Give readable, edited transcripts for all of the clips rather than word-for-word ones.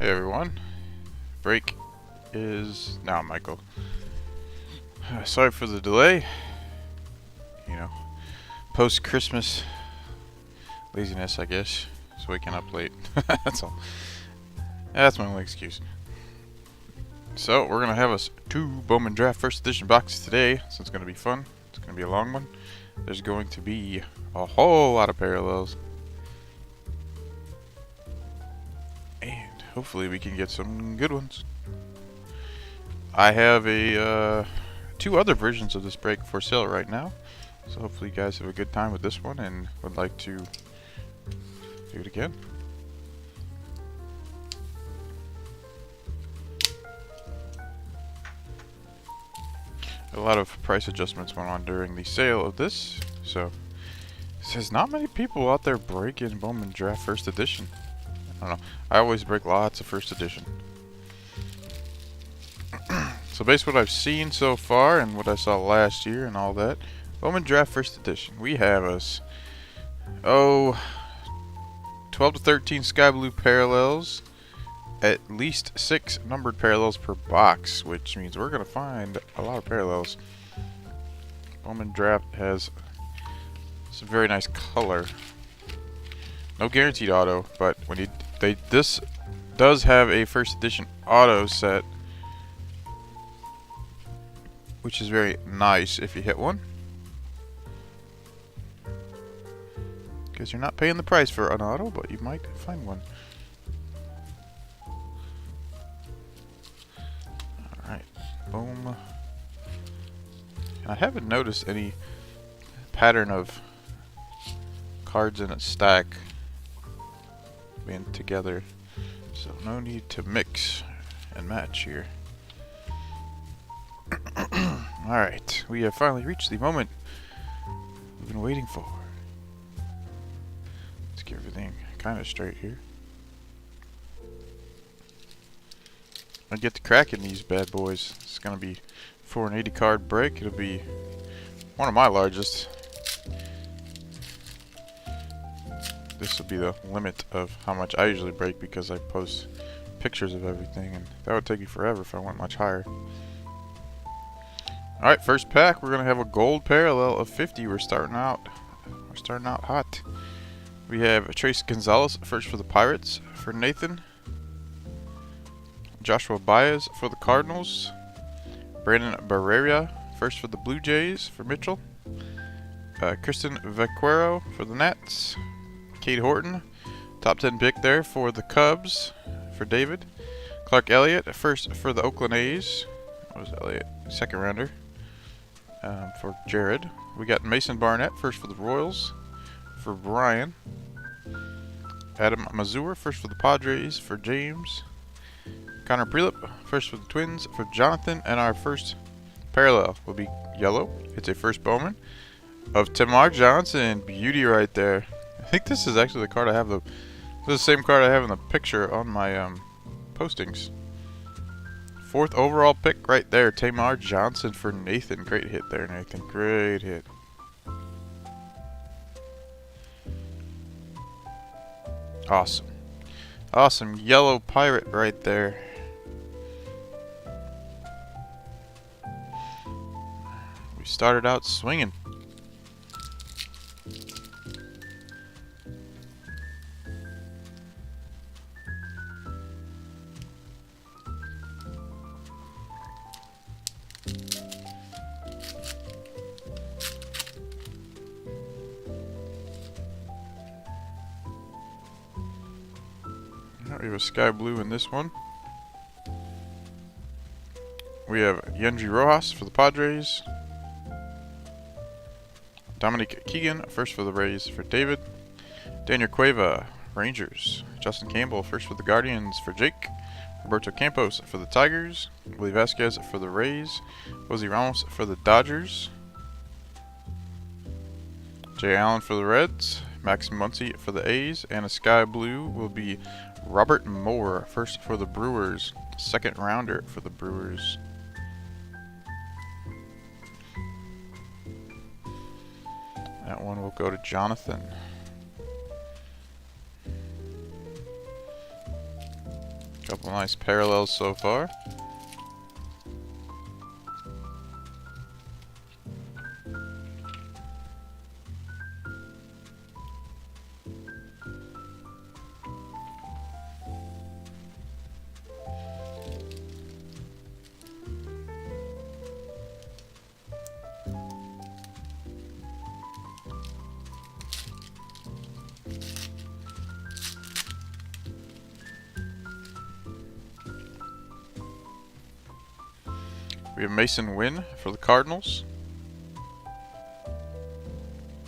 Hey everyone, break is now, Michael. Sorry for the delay. You know, post-Christmas laziness, I guess. Just waking up late. That's all. That's my only excuse. So we're gonna have us 2 Bowman Draft First Edition boxes today, so it's gonna be fun. It's gonna be a long one. There's going to be a whole lot of parallels. And hopefully we can get some good ones. I have a 2 other versions of this break for sale right now, so hopefully you guys have a good time with this one and would like to do it again. A lot of price adjustments went on during the sale of this, so it says not many people out there breaking Bowman Draft First Edition. I don't know. I always break lots of First Edition. So based on what I've seen so far and what I saw last year and all that, Bowman Draft First Edition, we have us 12 to 13 sky blue parallels, at least 6 numbered parallels per box, which means we're going to find a lot of parallels. Bowman Draft has some very nice color. No guaranteed auto, but when this does have a first edition auto set, which is very nice if you hit one, because you're not paying the price for an auto, but you might find one. Alright, boom. And I haven't noticed any pattern of cards in a stack being together, so no need to mix and match here. Alright, we have finally reached the moment we've been waiting for. Let's get everything kind of straight here. I get to cracking these bad boys. It's gonna be for an 80 card break. It'll be one of my largest. This will be the limit of how much I usually break because I post pictures of everything, and that would take me forever if I went much higher. Alright, first pack, we're gonna have a gold parallel of 50. We're starting out hot. We have Trace Gonzalez first for the Pirates for Nathan. Joshua Baez for the Cardinals. Brandon Barrera first for the Blue Jays for Mitchell. Kristen Vaquero for the Nats. Cade Horton, top 10 pick there for the Cubs for David. Clark Elliott first for the Oakland A's. What was Elliott? Second rounder for Jared. We got Mason Barnett first for the Royals for Brian. Adam Mazur first for the Padres for James. Connor Prelip first for the Twins for Jonathan. And our first parallel will be yellow. It's a first Bowman of Tamar Johnson. Beauty right there. I think this is actually the card I have. This is the same card I have in the picture on my postings. 4th overall pick right there, Tamar Johnson for Nathan. Great hit there, Nathan. Great hit. Awesome. Awesome yellow pirate right there. We started out swinging. We have a sky blue in this one. We have Yenji Rojas for the Padres. Dominic Keegan first for the Rays for David. Daniel Cueva, Rangers. Justin Campbell first for the Guardians for Jake. Roberto Campos for the Tigers. Willie Vasquez for the Rays. Jose Ramos for the Dodgers. Jay Allen for the Reds. Max Muncy for the A's. And a sky blue will be Robert Moore, first for the Brewers. Second rounder for the Brewers. That one will go to Jonathan. Couple nice parallels so far. We have Mason Wynn for the Cardinals.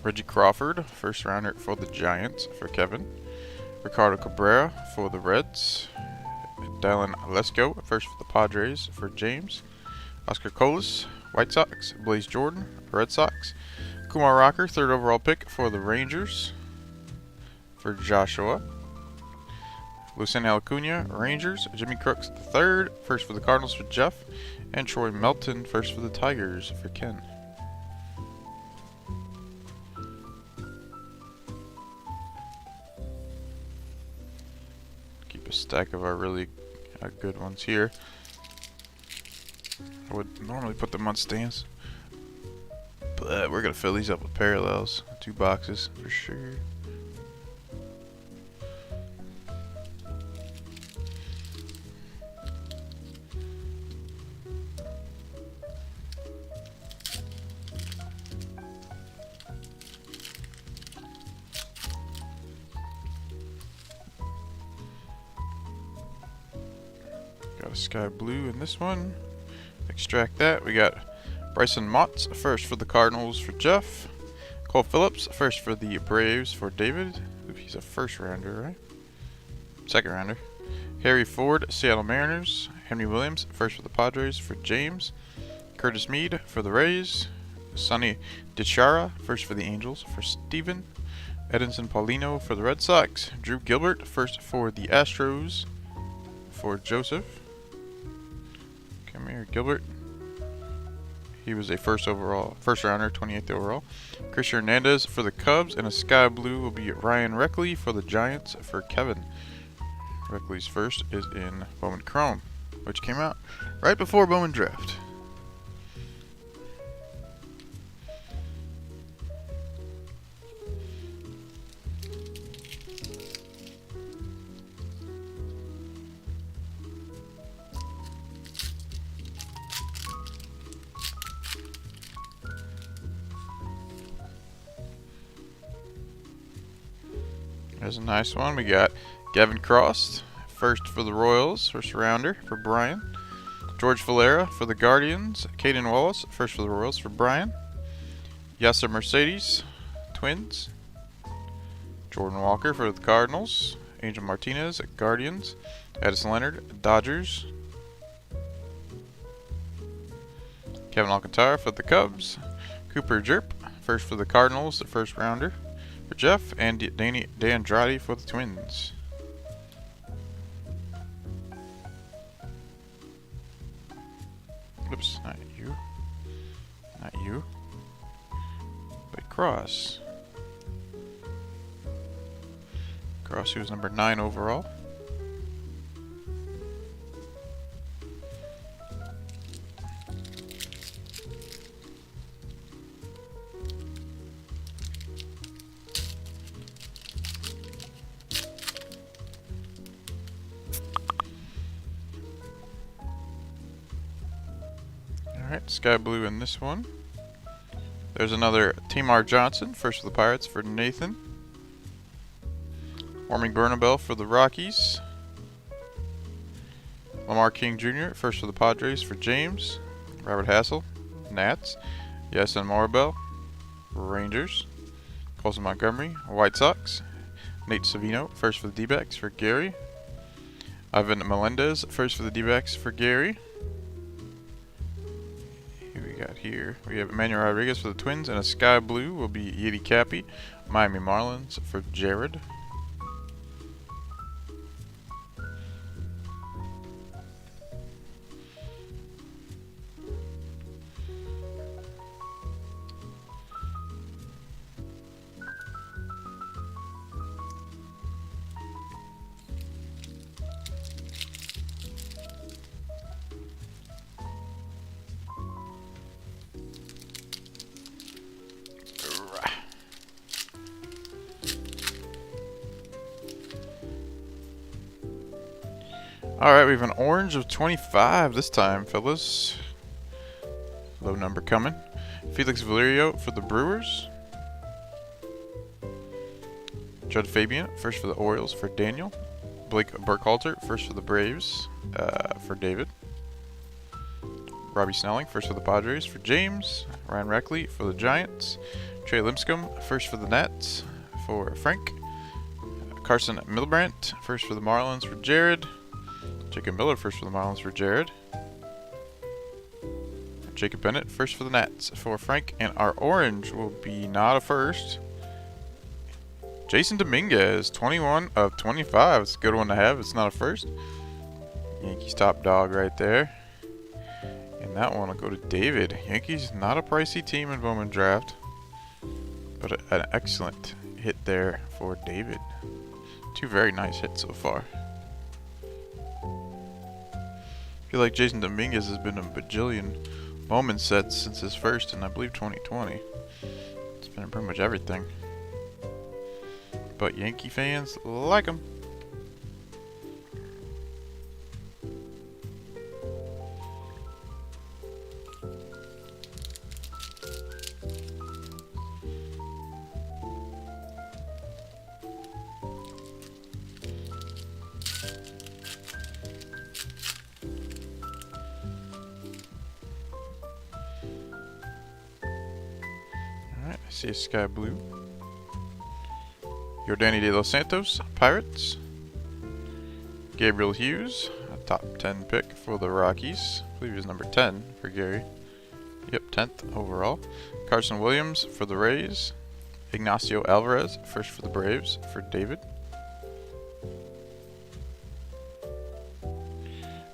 Reggie Crawford, first rounder for the Giants for Kevin. Ricardo Cabrera for the Reds. Dylan Lesko, first for the Padres for James. Oscar Colas, White Sox. Blaze Jordan, Red Sox. Kumar Rocker, third overall pick for the Rangers for Joshua. Luciano Acuna, Rangers. Jimmy Crooks, the third, first for the Cardinals for Jeff. And Troy Melton, first for the Tigers for Ken. Keep a stack of our really good ones here. I would normally put them on stands, but we're going to fill these up with parallels. 2 boxes for sure. Got a sky blue in this one. Extract that. We got Bryson Motts, first for the Cardinals for Jeff. Cole Phillips, first for the Braves for David. He's a first rounder, right? Second rounder. Harry Ford, Seattle Mariners. Henry Williams, first for the Padres for James. Curtis Mead for the Rays. Sonny DiChiara, first for the Angels for Steven. Edinson Paulino for the Red Sox. Drew Gilbert, first for the Astros for Joseph. Come here, Gilbert. He was a first rounder, 28th overall. Christian Hernandez for the Cubs, and a sky blue will be Ryan Reckley for the Giants for Kevin. Reckley's first is in Bowman Chrome, which came out right before Bowman Draft. There's a nice one. We got Gavin Cross, first for the Royals, first rounder for Brian. George Valera for the Guardians. Caden Wallace, first for the Royals for Brian. Yasser Mercedes, Twins. Jordan Walker for the Cardinals. Angel Martinez, Guardians. Addison Leonard, Dodgers. Kevin Alcantara for the Cubs. Cooper Jerp, first for the Cardinals, the first rounder for Jeff, and D'Andrade for the Twins. Oops, not you. Not you. But Cross. Cross, who was number 9 overall. Alright, sky blue in this one. There's another Tamar Johnson, first for the Pirates for Nathan. Warming Bernabel for the Rockies. Lamar King Jr., first for the Padres for James. Robert Hassel, Nats. Yasin Morabel, Rangers. Colson Montgomery, White Sox. Nate Savino, first for the D-backs for Gary. Ivan Melendez, first for the D-backs for Gary. Here we have Emmanuel Rodriguez for the Twins, and a sky blue will be Yeti Cappy, Miami Marlins for Jared. Alright, we have an orange of 25 this time, fellas. Low number coming. Felix Valerio for the Brewers. Judd Fabian, first for the Orioles for Daniel. Blake Burkhalter, first for the Braves for David. Robbie Snelling, first for the Padres for James. Ryan Reckley for the Giants. Trey Linscomb, first for the Nats for Frank. Carson Milbrandt, first for the Marlins for Jared. Jacob Miller, first for the Marlins for Jared. Jacob Bennett, first for the Nats for Frank. And our orange will be not a first. Jason Dominguez, 21 of 25. It's a good one to have. It's not a first. Yankees top dog right there. And that one will go to David. Yankees, not a pricey team in Bowman draft. But an excellent hit there for David. Two very nice hits so far. I feel like Jason Dominguez has been a bajillion Bowman sets since his first in, I believe, 2020. It's been in pretty much everything. But Yankee fans like him. Alright, I see a sky blue. Yordany De Los Santos, Pirates. Gabriel Hughes, a top 10 pick for the Rockies. I believe he was number 10 for Gary. Yep, 10th overall. Carson Williams for the Rays. Ignacio Alvarez, first for the Braves for David.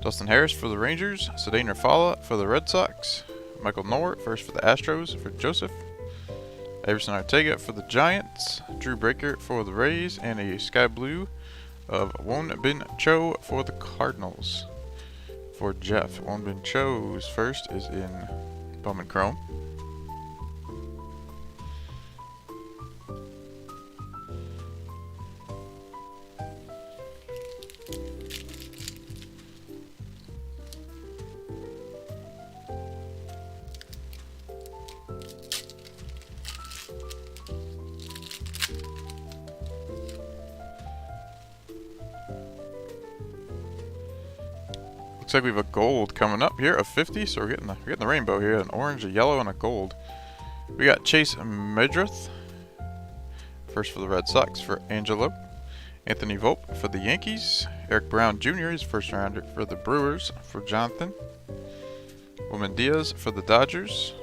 Dustin Harris for the Rangers. Cedane Rafala for the Red Sox. Michael Norwood, first for the Astros for Joseph. Everson Ortega for the Giants, Drew Breaker for the Rays, and a sky blue of Won Bin Cho for the Cardinals for Jeff. Won Bin Cho's first is in Bowman Chrome. Looks like we have a gold coming up here of 50, so we're getting the rainbow here, an orange, a yellow, and a gold. We got Chase Medrith, first for the Red Sox for Angelo. Anthony Volpe for the Yankees. Eric Brown Jr. is first rounder for the Brewers for Jonathan. Wilman Diaz for the Dodgers.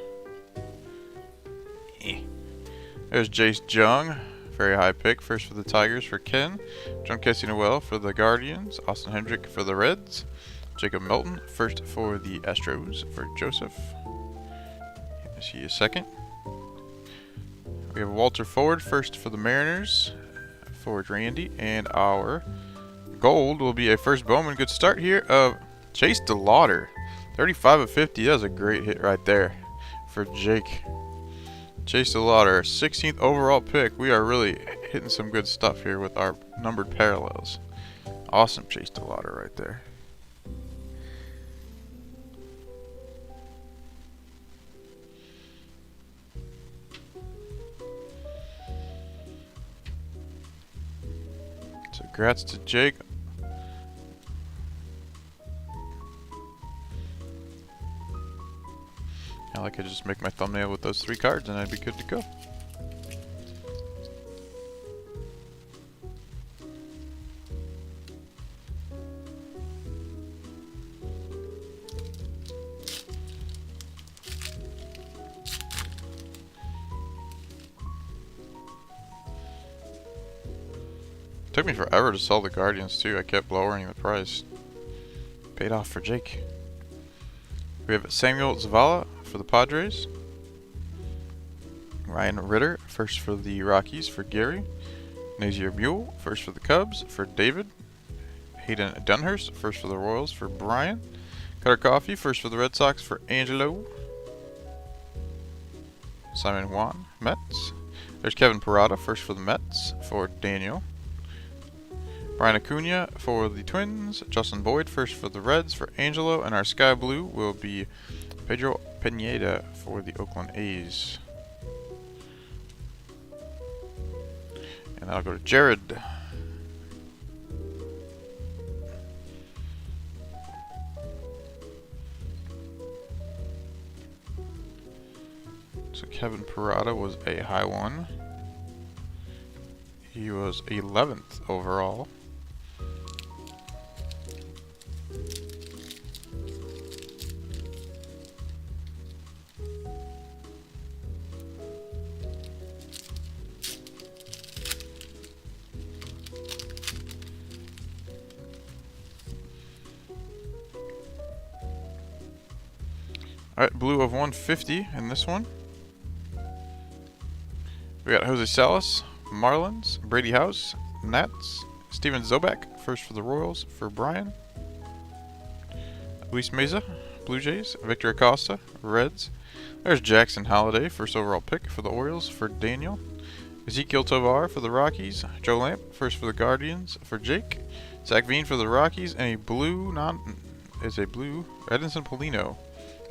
There's Jace Jung, very high pick, first for the Tigers for Ken. John Casey Noel for the Guardians. Austin Hendrick for the Reds. Jacob Melton, first for the Astros for Joseph. I see a second. We have Walter Ford, first for the Mariners for Randy. And our gold will be a first Bowman. Good start here of Chase DeLauder. 35 of 50. That was a great hit right there for Jake. Chase DeLauder, 16th overall pick. We are really hitting some good stuff here with our numbered parallels. Awesome Chase DeLauder right there. So congrats to Jake. I could just make my thumbnail with those 3 cards and I'd be good to go. Took me forever to sell the Guardians too. I kept lowering the price. Paid off for Jake. We have Samuel Zavala for the Padres. Ryan Ritter, first for the Rockies for Gary. Nazier Buell, first for the Cubs for David. Hayden Dunhurst, first for the Royals for Brian. Cutter Coffee, first for the Red Sox for Angelo. Simon Juan, Mets. There's Kevin Parada, first for the Mets for Daniel. Brian Acuna for the Twins. Justin Boyd first for the Reds for Angelo. And our sky blue will be Pedro Pineda for the Oakland A's. And that'll go to Jared. So Kevin Parada was a high one. He was 11th overall. Alright, blue of 150 in this one. We got Jose Salas, Marlins, Brady House, Nats, Steven Zobak, first for the Royals for Brian. Luis Meza, Blue Jays, Victor Acosta, Reds. There's Jackson Holliday, first overall pick for the Orioles for Daniel. Ezekiel Tovar for the Rockies, Joe Lamp, first for the Guardians for Jake. Zach Veen for the Rockies, and a blue, Edinson Polino.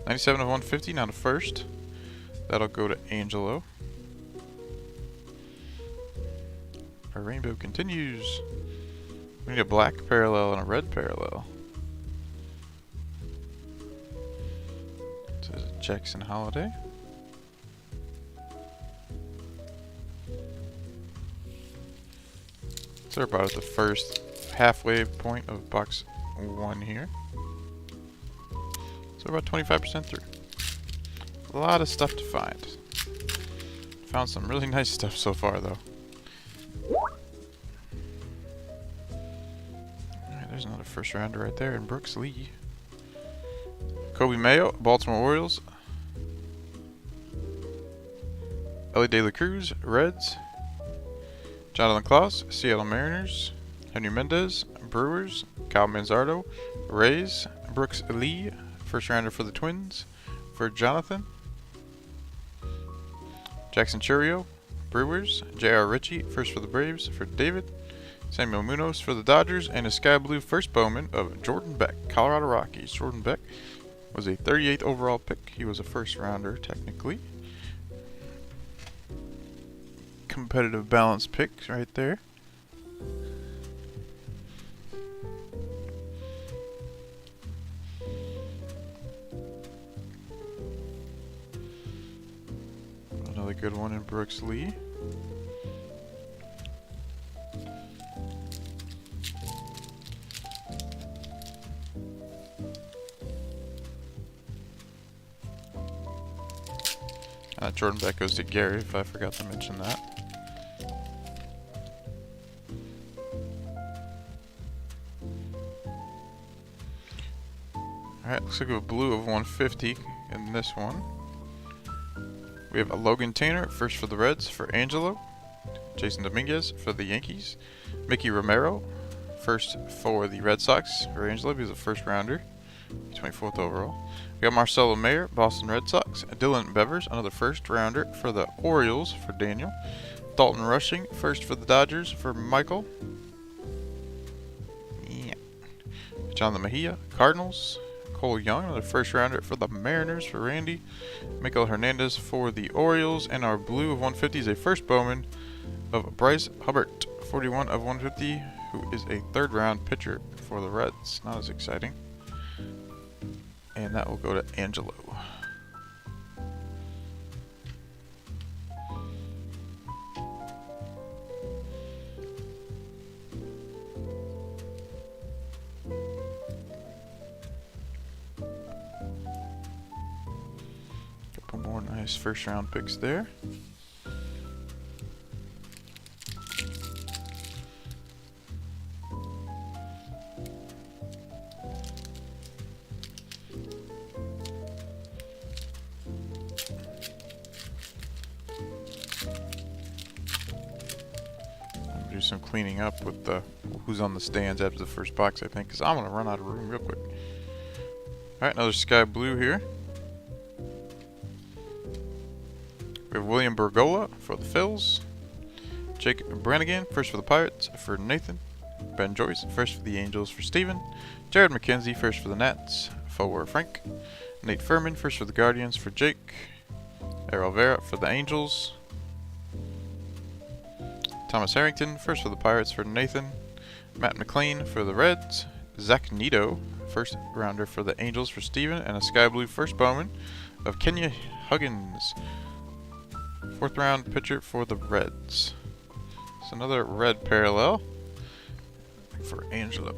97 of 150, not a first. That'll go to Angelo. Our rainbow continues. We need a black parallel and a red parallel. So there's a Jackson Holiday. So we're about at the first halfway point of box 1 here. So we're about 25% through. A lot of stuff to find. Found some really nice stuff so far though. Alright, there's another first rounder right there in Brooks Lee. Kobe Mayo, Baltimore Orioles. Ellie De La Cruz, Reds. Jonathan Klaus, Seattle Mariners. Henry Mendez, Brewers. Kyle Manzardo, Rays. Brooks Lee, first rounder for the Twins for Jonathan. Jackson Churio, Brewers. J.R. Ritchie, first for the Braves for David. Samuel Munoz for the Dodgers, and a sky blue first Bowman of Jordan Beck, Colorado Rockies. Jordan Beck was a 38th overall pick. He was a first rounder technically. Competitive balance picks right there. Another good one in Brooks Lee. Jordan Beck goes to Gary, if I forgot to mention that. Alright, looks like we have a blue of 150 in this one. We have a Logan Tanner, first for the Reds for Angelo. Jason Dominguez for the Yankees. Mickey Romero, first for the Red Sox for Angelo. He was a first rounder, 24th overall. We got Marcelo Mayer, Boston Red Sox. Dylan Bevers, another first rounder for the Orioles for Daniel. Dalton Rushing, first for the Dodgers for Michael. Yeah. Jonathan Mejia, Cardinals. Cole Young, another first rounder for the Mariners for Randy. Miguel Hernandez for the Orioles. And our blue of 150 is a first Bowman of Bryce Hubbart, 41 of 150, who is a third round pitcher for the Reds. Not as exciting. And that will go to Angelo. Couple more nice first round picks there. Do some cleaning up with the who's on the stands after the first box, I think, because I'm going to run out of room real quick. Alright, another sky blue here. We have William Bergola for the Phils. Jake Brannigan, first for the Pirates for Nathan. Ben Joyce, first for the Angels for Steven. Jared McKenzie, first for the Nats for Frank. Nate Furman, first for the Guardians for Jake. Errol Vera for the Angels. Thomas Harrington, first for the Pirates for Nathan. Matt McLean for the Reds. Zach Nito, first rounder for the Angels for Steven. And a Sky Blue first Bowman of Kenya Huggins, 4th round pitcher for the Reds. It's another red parallel for Angelo.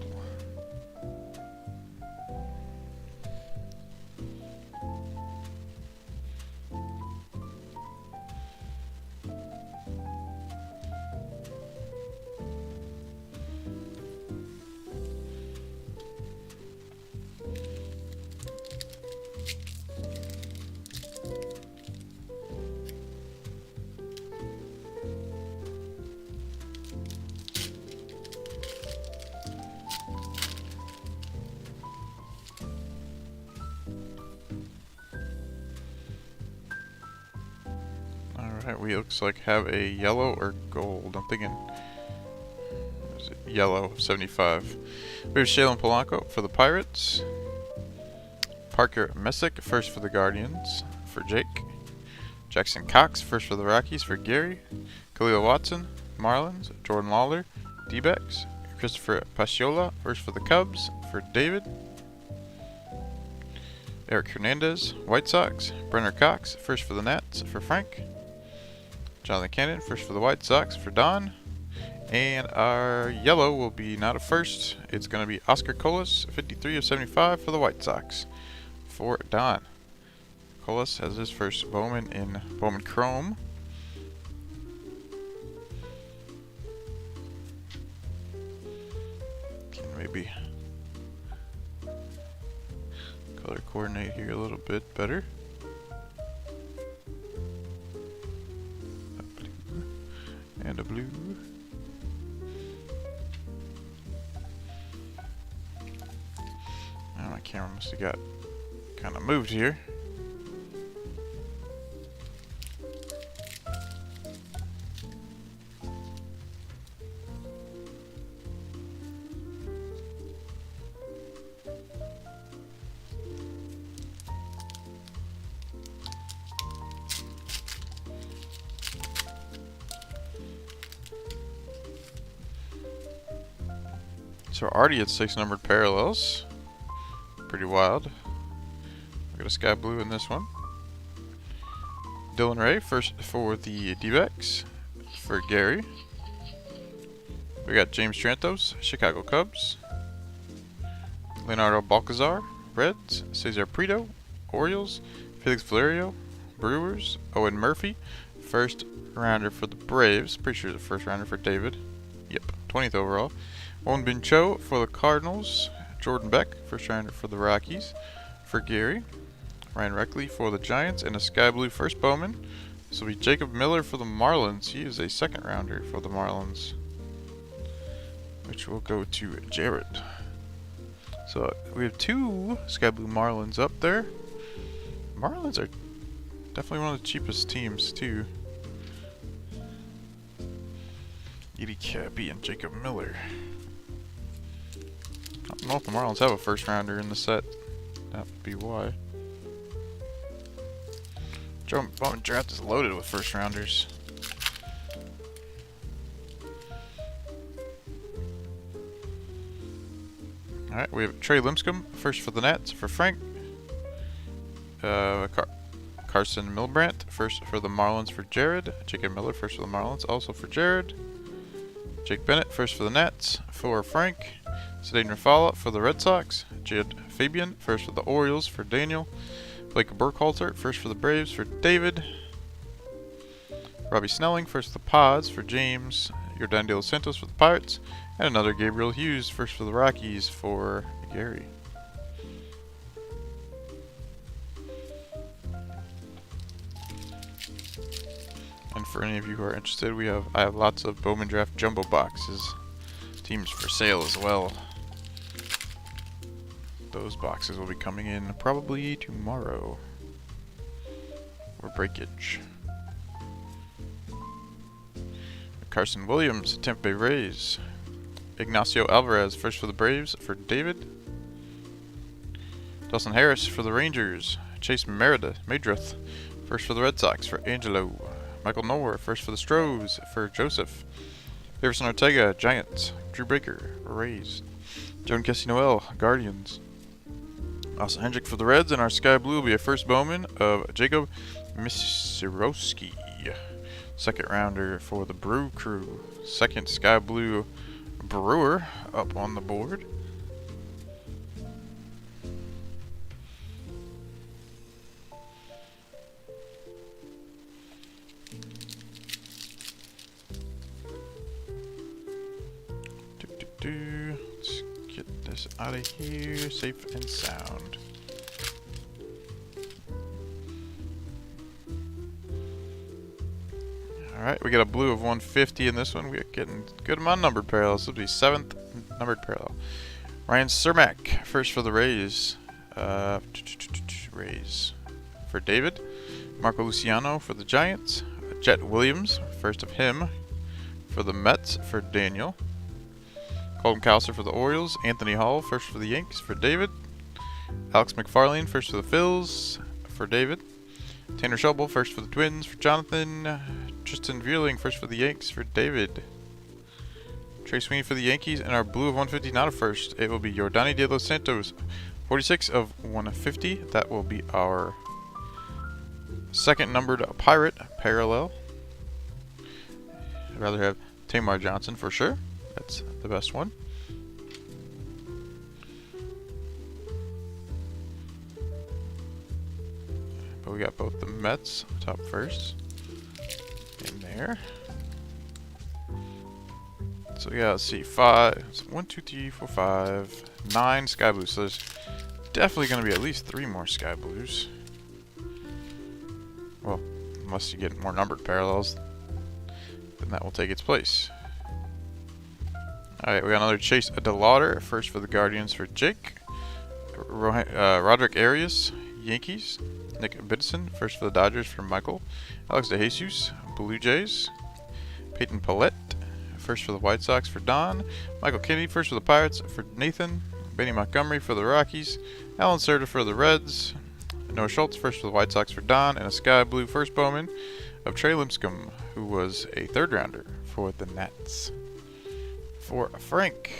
Alright, we looks like have a yellow or gold. I'm thinking is it yellow, 75. We have Shalen Polanco for the Pirates. Parker Messick, first for the Guardians for Jake. Jackson Cox, first for the Rockies for Gary. Khalil Watson, Marlins. Jordan Lawler, D-backs. Christopher Paschiola, first for the Cubs for David. Eric Hernandez, White Sox. Brenner Cox, first for the Nats for Frank. Jonathan Cannon, first for the White Sox for Don. And our yellow will be not a first. It's going to be Oscar Colas, 53 of 75 for the White Sox for Don. Colas has his first Bowman in Bowman Chrome. Can maybe color coordinate here a little bit better. And a blue. Oh, my camera must have got kind of moved here. So we're already at 6 numbered parallels. Pretty wild. We got a sky blue in this one. Dylan Ray, first for the D-backs for Gary. We got James Trantos, Chicago Cubs. Leonardo Balcazar, Reds. Cesar Prieto, Orioles. Felix Valerio, Brewers. Owen Murphy, first rounder for the Braves. Pretty sure the first rounder for David. Yep, 20th overall. Won Bin Cho for the Cardinals. Jordan Beck, first rounder for the Rockies for Gary. Ryan Reckley for the Giants, and a sky blue first Bowman. This will be Jacob Miller for the Marlins. He is a second rounder for the Marlins, which will go to Jared. So we have 2 sky blue Marlins up there. Marlins are definitely one of the cheapest teams too. Edie Cappy and Jacob Miller. I don't know if the Marlins have a first rounder in the set. That would be why. Joe Bowman draft is loaded with first rounders. Alright, we have Trey Linscomb, first for the Nats for Frank. Carson Milbrandt, first for the Marlins for Jared. Jacob Miller, first for the Marlins, also for Jared. Jake Bennett, first for the Nats for Frank. Zidane Rafala for the Red Sox. Jed Fabian, first for the Orioles for Daniel. Blake Burkhalter, first for the Braves for David. Robbie Snelling, first for the Pods for James. Yordan De Los Santos for the Pirates. And another Gabriel Hughes, first for the Rockies for Gary. And for any of you who are interested, I have lots of Bowman Draft jumbo boxes. Teams for sale as well. Those boxes will be coming in probably tomorrow. Or breakage. Carson Williams, Tampa Bay Rays. Ignacio Alvarez, first for the Braves, for David. Dawson Harris for the Rangers. Chase Madrith, first for the Red Sox, for Angelo. Michael Noer, first for the Stros, for Joseph. Everson Ortega, Giants. Drew Baker, Rays. Joan Kessie Noel, Guardians. Austin Hendrick for the Reds, and our Sky Blue will be a first Bowman of Jacob Misirowski. Second rounder for the Brew Crew. Second Sky Blue Brewer up on the board. Let's get this out of here, safe and sound. Alright, we got a blue of 150 in this one. We're getting a good amount of numbered parallels. This will be 7th numbered parallel. Ryan Cermak, first for the Rays. Rays. For David. Marco Luciano for the Giants. Jet Williams, first of him. For the Mets, for Daniel. Colton Cowser for the Orioles. Anthony Hall, first for the Yankees, for David. Alex McFarlane, first for the Phils, for David. Tanner Schobel, first for the Twins, for Jonathan. Tristan Vierling, first for the Yanks, for David. Trey Sweeney for the Yankees, and our blue of 150, not a first. It will be Yordani De Los Santos, 46 of 150. That will be our second numbered Pirate parallel. I'd rather have Tamar Johnson for sure. That's the best one. But we got both the Mets top first in there. So yeah, let's see, 1, 2, 3, 4, 5, 9 Sky Blues. So there's definitely going to be at least 3 more Sky Blues. Well, unless you get more numbered parallels, then that will take its place. Alright, we got another Chase DeLauder, first for the Guardians, for Jake. Roderick Arias, Yankees. Nick Biddison, first for the Dodgers, for Michael. Alex DeJesus, Blue Jays. Peyton Pallette, first for the White Sox, for Don. Michael Kennedy, first for the Pirates, for Nathan. Benny Montgomery for the Rockies. Alan Serta for the Reds. Noah Schultz, first for the White Sox, for Don. And a Sky Blue first Bowman of Trey Limpscomb, who was a third rounder for the Nats. For Frank.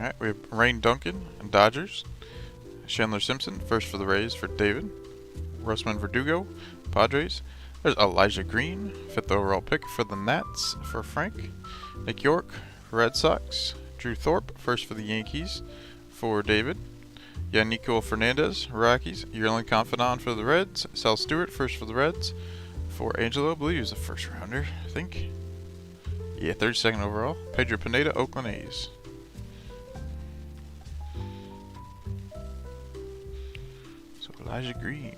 Alright, we have Rain Duncan and Dodgers. Chandler Simpson, first for the Rays, for David. Rosman Verdugo, Padres. There's Elijah Green, 5th overall pick for the Nats, for Frank. Nick York, Red Sox. Drew Thorpe, first for the Yankees, for David. Yanico Fernandez, Rockies. Yearling Confidant for the Reds. Sal Stewart, first for the Reds, for Angelo. I believe he was a first rounder, I think. Yeah, 32nd overall. Pedro Pineda, Oakland A's. Elijah Green.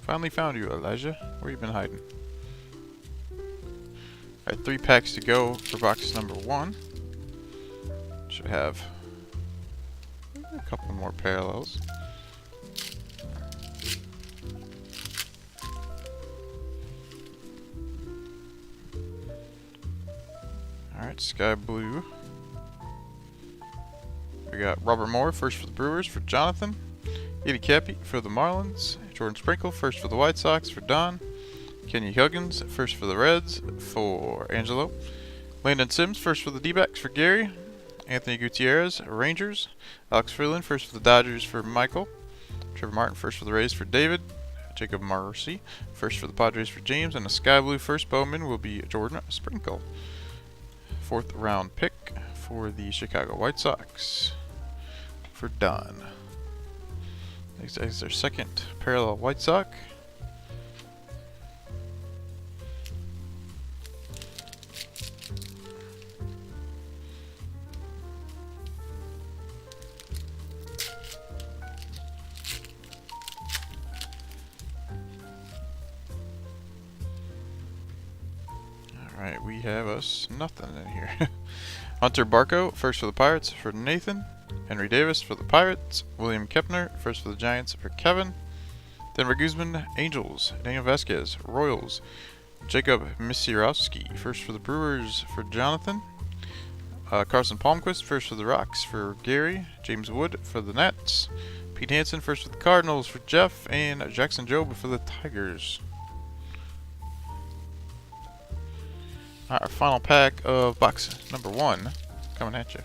Finally found you, Elijah. Where you been hiding? Alright, 3 packs to go for box number 1. Should have a couple more parallels. Alright, Sky Blue. We got Robert Moore, first for the Brewers, for Jonathan. Eddie Cappy for the Marlins. Jordan Sprinkle, first for the White Sox, for Don. Kenny Huggins, first for the Reds, for Angelo. Landon Sims, first for the D-backs, for Gary. Anthony Gutierrez, Rangers. Alex Freeland, first for the Dodgers, for Michael. Trevor Martin, first for the Rays, for David. Jacob Marcy, first for the Padres, for James. And the Sky Blue first Bowman will be Jordan Sprinkle. 4th round pick for the Chicago White Sox, for Don. Next is their second parallel White Sox. Alright, we have us nothing in here. Hunter Barco, first for the Pirates for Nathan. Henry Davis for the Pirates. William Kepner, first for the Giants for Kevin. Denver Guzman, Angels. Daniel Vasquez, Royals. Jacob Misirowski, first for the Brewers for Jonathan. Carson Palmquist, first for the Rocks for Gary. James Wood for the Nats. Pete Hansen, first for the Cardinals for Jeff. And Jackson Jobe for the Tigers. Alright, our final pack of box number 1 coming at you.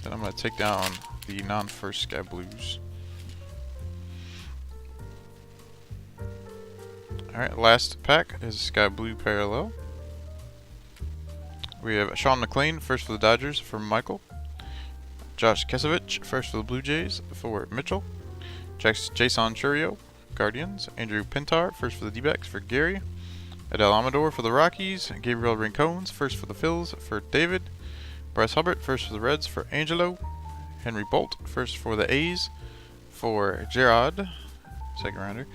Then I'm going to take down the non-first Sky Blues. Alright, last pack is Sky Blue Parallel. We have Sean McLean, first for the Dodgers for Michael. Josh Kesevich, first for the Blue Jays for Mitchell. Jason Churio, Guardians. Andrew Pintar, first for the D-backs for Gary. Adele Amador for the Rockies. Gabriel Rincones, first for the Phils for David. Bryce Hubbard, first for the Reds for Angelo. Henry Bolt, first for the A's for Gerard, second rounder.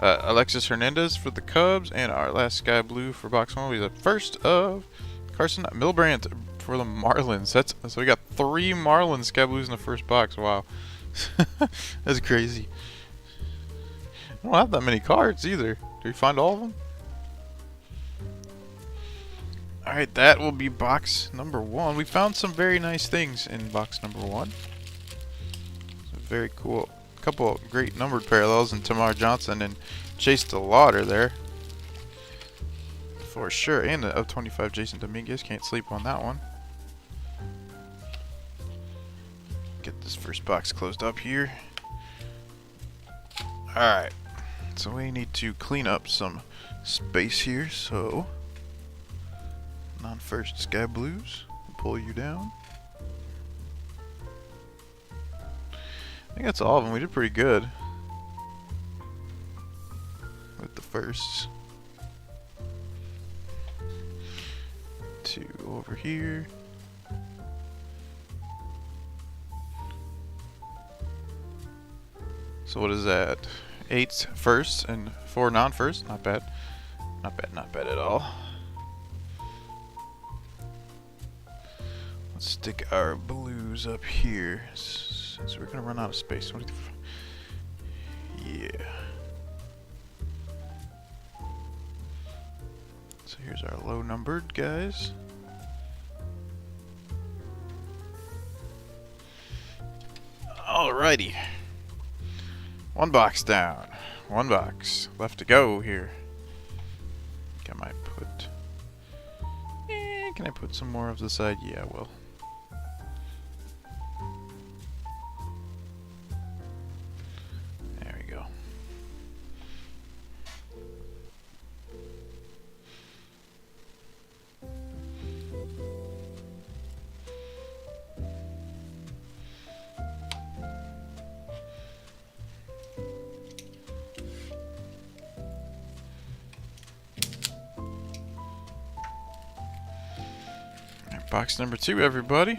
Alexis Hernandez for the Cubs. And our last Sky Blue for box 1 will be the first of Carson Milbrandt for the Marlins. So we got 3 Marlins Sky Blues in the first box. Wow. That's crazy. I don't have that many cards either. Did we find all of them? Alright, that will be box number 1. We found some very nice things in box number 1. Very cool. A couple of great numbered parallels in Tamar Johnson and Chase DeLauder there. For sure. And the 25 Jason Dominguez. Can't sleep on that one. Get this first box closed up here. Alright. So we need to clean up some space here. So, non-first Sky Blues. Pull you down. I think that's all of them. We did pretty good with the firsts. 2 over here. So what is that? 8 firsts and 4 non-firsts. Not bad. Not bad, not bad at all. Let's stick our blues up here since we're gonna run out of space. Yeah. So here's our low numbered guys. Alrighty. 1 box down. 1 box left to go here. I think I might put. Can I put some more of the side? Yeah, I will. There we go. Box number 2, everybody.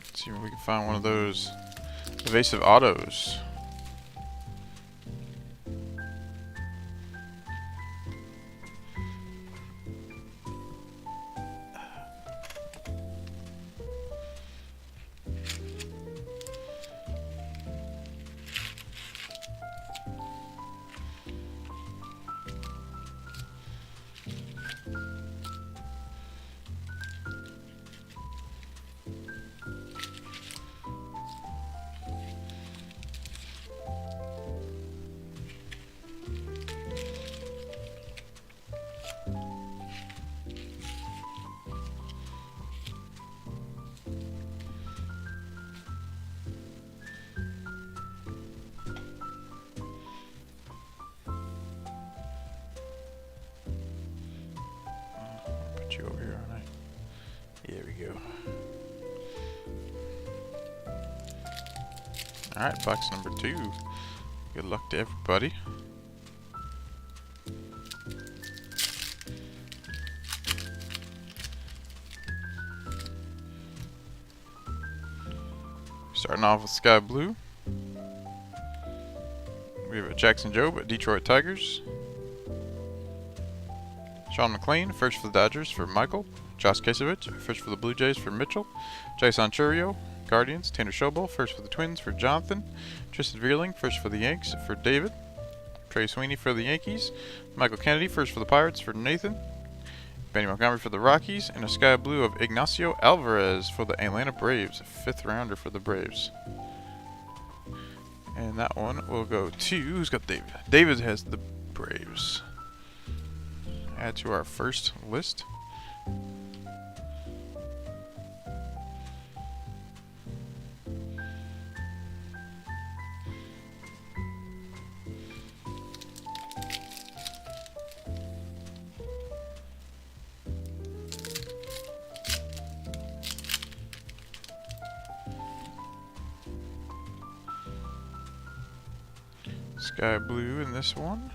Let's see if we can find one of those evasive autos. You over here, aren't I? Here we go. Alright, box number 2. Good luck to everybody. Starting off with Sky Blue. We have a Jackson Jobe at Detroit Tigers. Sean McLean, first for the Dodgers for Michael. Josh Kasevich, first for the Blue Jays for Mitchell. Jason Churio, Guardians. Tanner Schobel, first for the Twins for Jonathan. Tristan Vierling, first for the Yanks for David. Trey Sweeney for the Yankees. Michael Kennedy, first for the Pirates for Nathan. Benny Montgomery for the Rockies. And a Sky Blue of Ignacio Alvarez for the Atlanta Braves. 5th rounder for the Braves. And that one will go to, who's got David? David has the Braves. Add to our first list. Sky Blue in this one.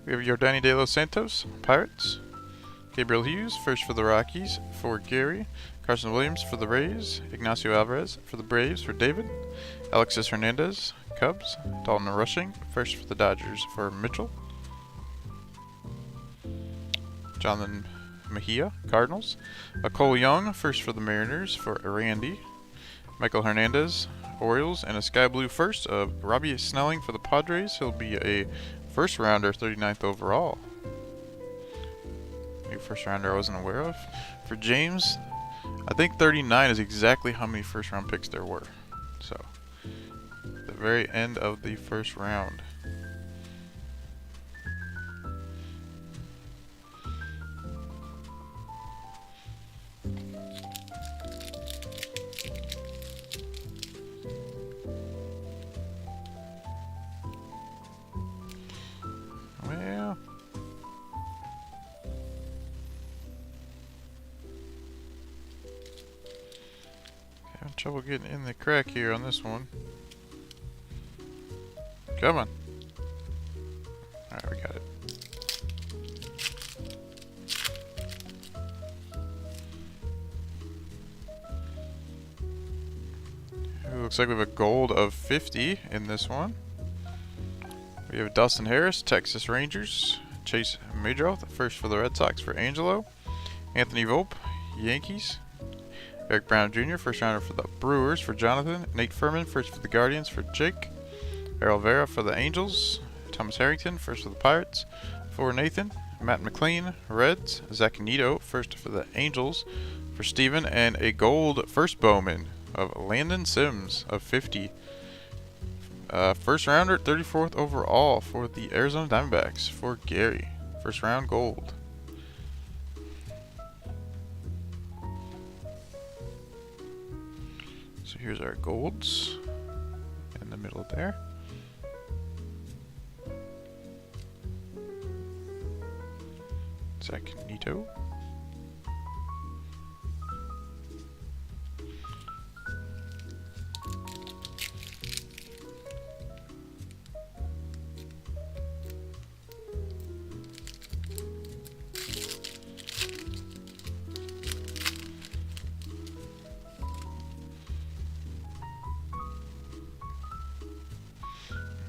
We have Yordani De Los Santos, Pirates. Gabriel Hughes, first for the Rockies for Gary. Carson Williams for the Rays. Ignacio Alvarez for the Braves for David. Alexis Hernandez, Cubs. Dalton Rushing, first for the Dodgers for Mitchell. Jonathan Mejia, Cardinals. Cole Young, first for the Mariners for Randy. Michael Hernandez, Orioles, and a Sky Blue first of Robbie Snelling for the Padres. He'll be a first rounder, 39th overall. New first rounder I wasn't aware of. For James, I think 39 is exactly how many first round picks there were. So, the very end of the first round. Well, having trouble getting in the crack here on this one. Come on. Alright, we got it. It looks like we have a gold of 50 in this one. We have Dustin Harris, Texas Rangers. Chase Madroth, first for the Red Sox for Angelo. Anthony Volpe, Yankees. Eric Brown Jr., first rounder for the Brewers for Jonathan. Nate Furman, first for the Guardians for Jake. Errol Vera for the Angels. Thomas Harrington, first for the Pirates for Nathan. Matt McLean, Reds. Zach Nito, first for the Angels for Steven. And a gold first Bowman of Landon Sims of 50. First rounder, 34th overall for the Arizona Diamondbacks for Gary. First round gold. So here's our golds in the middle there. Zach Nito.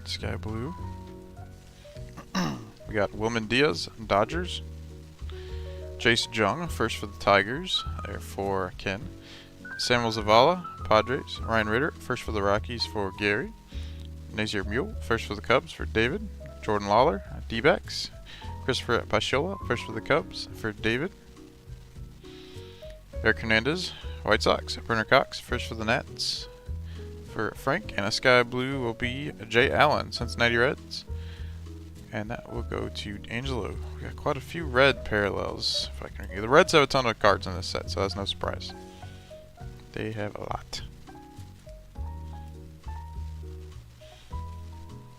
Sky Blue. We got Wilman Diaz, Dodgers. Jace Jung, first for the Tigers, there for Ken. Samuel Zavala, Padres. Ryan Ritter, first for the Rockies for Gary. Nazir Mule, first for the Cubs for David. Jordan Lawler, D-backs. Christopher Pachola, first for the Cubs for David. Eric Hernandez, White Sox. Brenner Cox, first for the Nats for Frank. And a Sky Blue will be Jay Allen, Cincinnati Reds. And that will go to Angelo. We got quite a few red parallels. If I can remember. The Reds have a ton of cards in this set, so that's no surprise. They have a lot.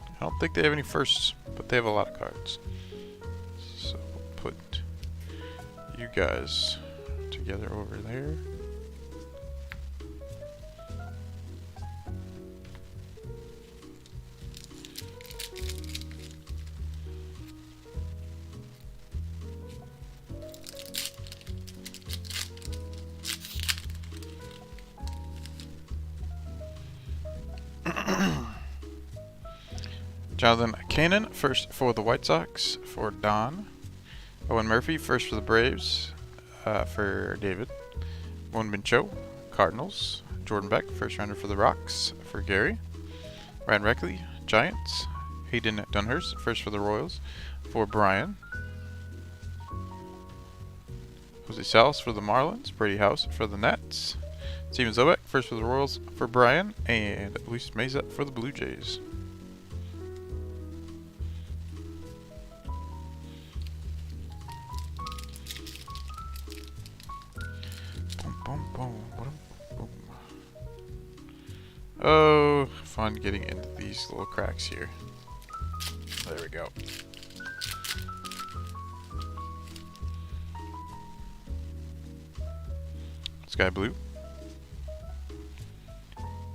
I don't think they have any firsts, but they have a lot of cards. So we'll put you guys together over there. Jonathan Cannon, first for the White Sox for Don. Owen Murphy, first for the Braves for David. Won Cho, Cardinals. Jordan Beck, first rounder for the Rocks for Gary. Ryan Reckley, Giants. Hayden Dunhurst, first for the Royals for Brian. Jose Salas for the Marlins. Brady House for the Nets. Steven Zobek, first for the Royals for Brian. And Luis Meza for the Blue Jays. Oh, fun getting into these little cracks here. There we go. Sky Blue.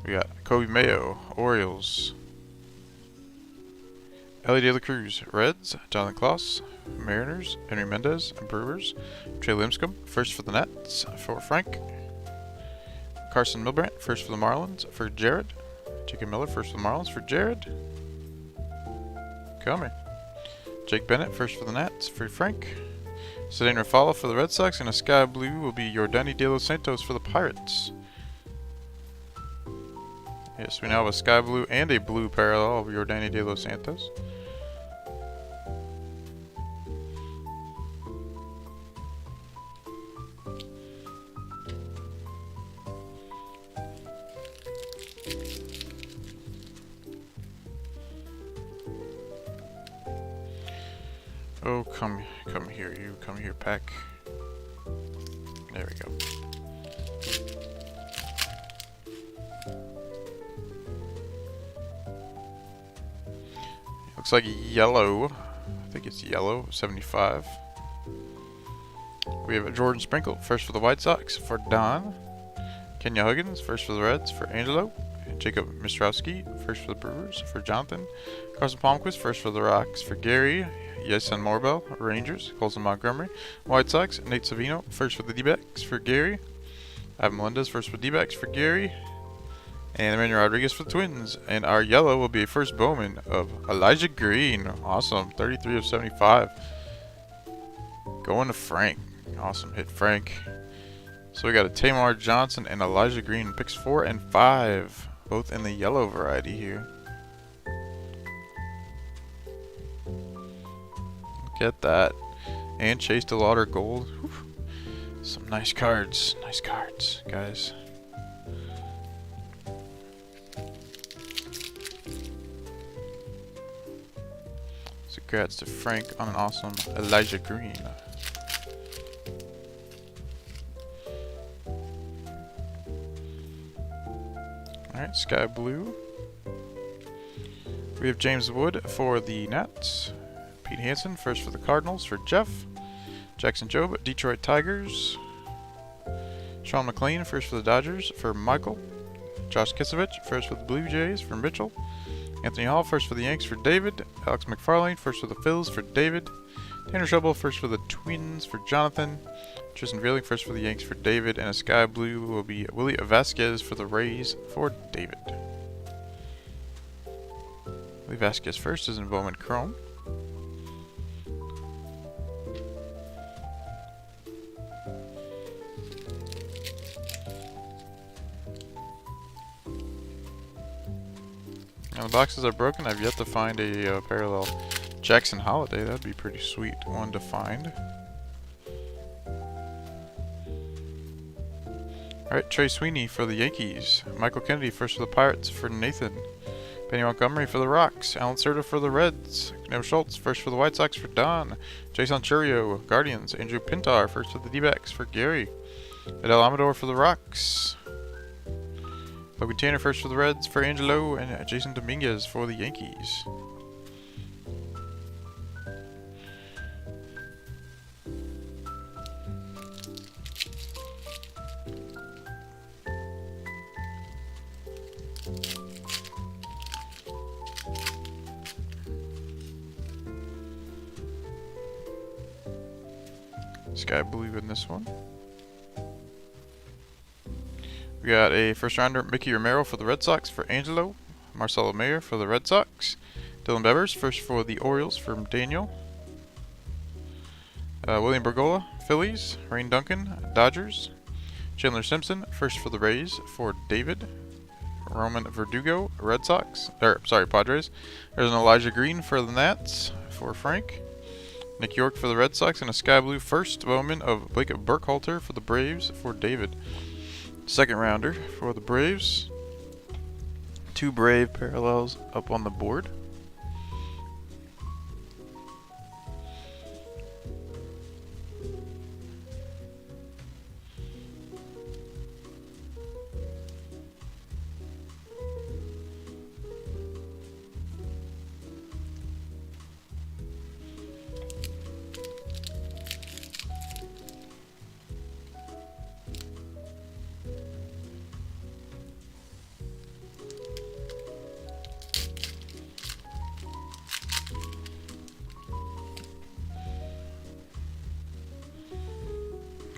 We got Kobe Mayo, Orioles. Ellie De La Cruz, Reds. Jonathan Kloss, Mariners. Henry Mendez, Brewers. Trey Limscomb, first for the Nets for Frank. Carson Milbrandt, first for the Marlins for Jared. Jacob Miller, first for the Marlins for Jared. Come here. Jake Bennett, first for the Nats for Frank. Cedane Rafala for the Red Sox, and a Sky Blue will be Yordany De Los Santos for the Pirates. Yes, we now have a Sky Blue and a blue parallel of Yordany De Los Santos. Oh, come here, you come here, pack. There we go. Looks like yellow. I think it's yellow, 75. We have a Jordan Sprinkle, first for the White Sox for Don. Kenya Huggins, first for the Reds for Angelo. Jacob Mistrowski, first for the Brewers for Jonathan. Carson Palmquist, first for the Rocks for Gary. Yason Morbell, Rangers. Colson Montgomery, White Sox. Nate Savino, first for the D-backs for Gary. Ivan Melendez, first for D-backs for Gary. And Emmanuel Rodriguez for the Twins. And our yellow will be a first Bowman of Elijah Green. Awesome. 33 of 75. Going to Frank. Awesome hit, Frank. So we got a Tamar Johnson and Elijah Green. Picks 4 and 5. Both in the yellow variety here. Look at that. And Chase DeLauder gold. Whew. Some nice cards. Nice cards, guys. So congrats to Frank on an awesome Elijah Green. Alright, Sky Blue. We have James Wood for the Nats. Pete Hansen, first for the Cardinals for Jeff. Jackson Jobe, Detroit Tigers. Sean McLean, first for the Dodgers for Michael. Josh Kisevich, first for the Blue Jays for Mitchell. Anthony Hall, first for the Yanks for David. Alex McFarlane, first for the Phils for David. Tanner Schubel, first for the Twins for Jonathan. Tristan Veerling, first for the Yanks for David. And a Sky Blue will be Willie Vasquez for the Rays for David. Willie Vasquez first is in Bowman Chrome. Now the boxes are broken. I've yet to find a parallel Jackson Holiday. That'd be pretty sweet one to find. Alright, Trey Sweeney for the Yankees. Michael Kennedy first for the Pirates for Nathan. Benny Montgomery for the Rocks. Alan Serta for the Reds. Noah Schultz first for the White Sox for Don. Jason Churio, Guardians. Andrew Pintar first for the D-backs for Gary. Adele Amador for the Rocks. Logan Tanner first for the Reds for Angelo, and Jason Dominguez for the Yankees. Sky Blue in this one. We got a first rounder, Mickey Romero for the Red Sox for Angelo. Marcelo Mayer for the Red Sox. Dylan Bevers, first for the Orioles from Daniel. William Bergolla, Phillies. Rain Duncan, Dodgers. Chandler Simpson, first for the Rays for David. Roman Verdugo, Red Sox. Padres. There's an Elijah Green for the Nats for Frank. Nick York for the Red Sox, and a sky blue first Bowman of Blake Burkhalter for the Braves for David. Second rounder for the Braves. 2 Brave parallels up on the board.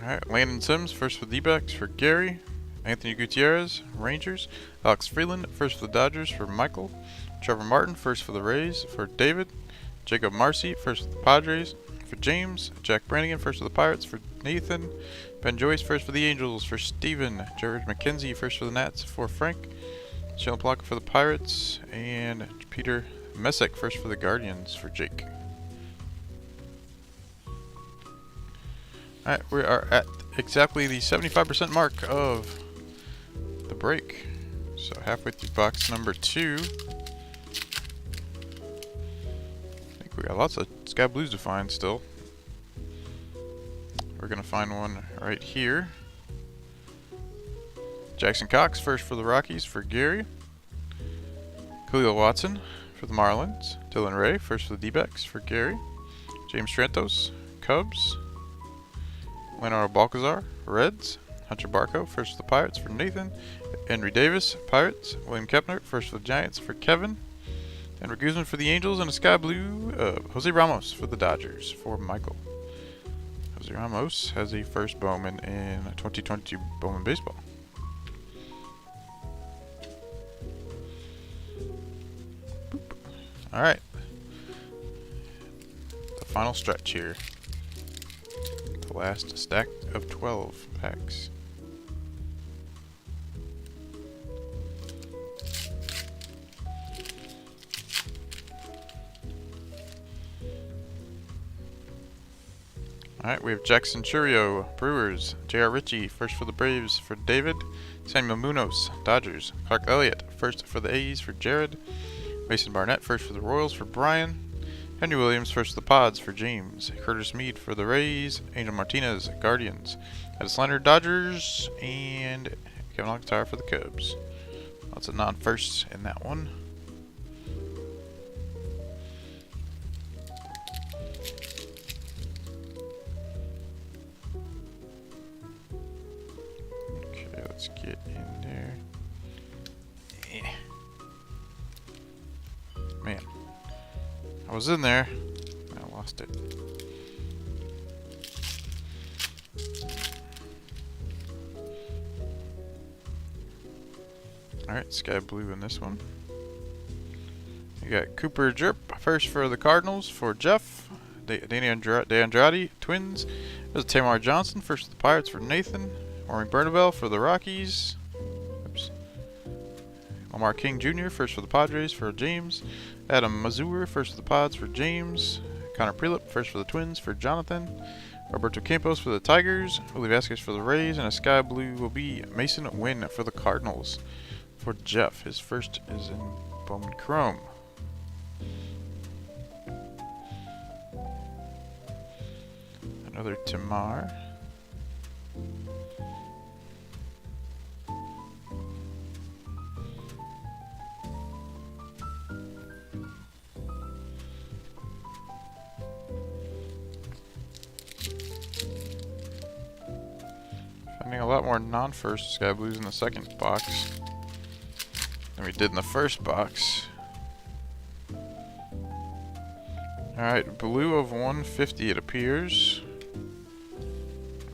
Alright, Landon Sims, first for the D-backs for Gary. Anthony Gutierrez, Rangers. Alex Freeland, first for the Dodgers for Michael. Trevor Martin, first for the Rays for David. Jacob Marcy, first for the Padres for James. Jack Brannigan, first for the Pirates for Nathan. Ben Joyce, first for the Angels for Steven. Jared McKenzie, first for the Nats for Frank. Sheldon Plaka for the Pirates. And Peter Messick, first for the Guardians for Jake. Alright, we are at exactly the 75% mark of the break. So halfway through box number 2. I think we got lots of sky blues to find still. We're going to find one right here. Jackson Cox, first for the Rockies for Gary. Khalil Watson for the Marlins. Dylan Ray, first for the D-backs for Gary. James Trantos, Cubs. Leonardo Balcazar, Reds. Hunter Barco, first for the Pirates for Nathan. Henry Davis, Pirates. William Kepner, first for the Giants for Kevin. Henry Guzman for the Angels, and a sky blue Jose Ramos for the Dodgers for Michael. Jose Ramos has a first Bowman in 2022 Bowman Baseball. Alright. The final stretch here. The last stack of 12 packs. Alright, we have Jackson Churio, Brewers. J.R. Ritchie, first for the Braves for David. Samuel Munoz, Dodgers. Clark Elliott, first for the A's for Jared. Mason Barnett, first for the Royals for Brian. Henry Williams, first for the Pods for James. Curtis Mead for the Rays. Angel Martinez, Guardians. Addis Leonard, Dodgers. And Kevin Alcantara for the Cubs. Lots of non-firsts in that one. Okay, let's get in there. Man, I was in there. I lost it. Alright, sky blue in this one. You got Cooper Jerp, first for the Cardinals for Jeff. De Andrade, Twins. There's Tamar Johnson, first for the Pirates for Nathan. Maureen Bernabel for the Rockies. Oops. Lamar King Jr., first for the Padres for James. Adam Mazur, first for the Pods for James. Connor Prelip, first for the Twins for Jonathan. Roberto Campos for the Tigers. Willie Vasquez for the Rays. And a sky blue will be Mason Wynn for the Cardinals for Jeff. His first is in Bowman Chrome. Another Tamar. Finding a lot more non-first sky blues in the second box than we did in the first box. Alright, blue of 150 it appears.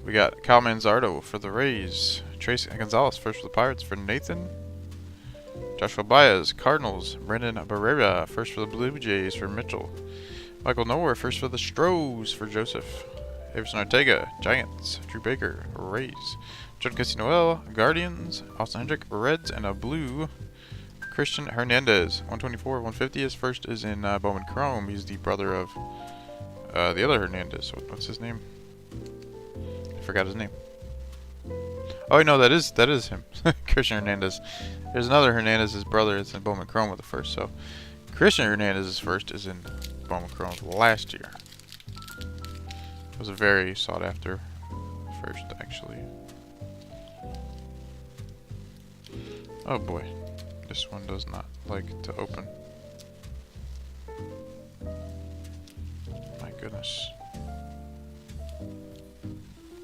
We got Kyle Manzardo for the Rays. Trace Gonzalez first for the Pirates for Nathan. Joshua Baez, Cardinals. Brendan Barrera, first for the Blue Jays for Mitchell. Michael Noer, first for the Stros for Joseph. Everson Ortega, Giants. Drew Baker, Rays. John Casinoel, Guardians. Austin Hendrick, Reds, and a blue. Christian Hernandez, 124, 150. His first is in Bowman Chrome. He's the brother of the other Hernandez. What's his name? I forgot his name. Oh no, that is him. Christian Hernandez. There's another Hernandez's brother. It's in Bowman Chrome with the first. So Christian Hernandez's first is in Bowman Chrome last year. It was a very sought after first, actually. Oh boy, this one does not like to open. My goodness.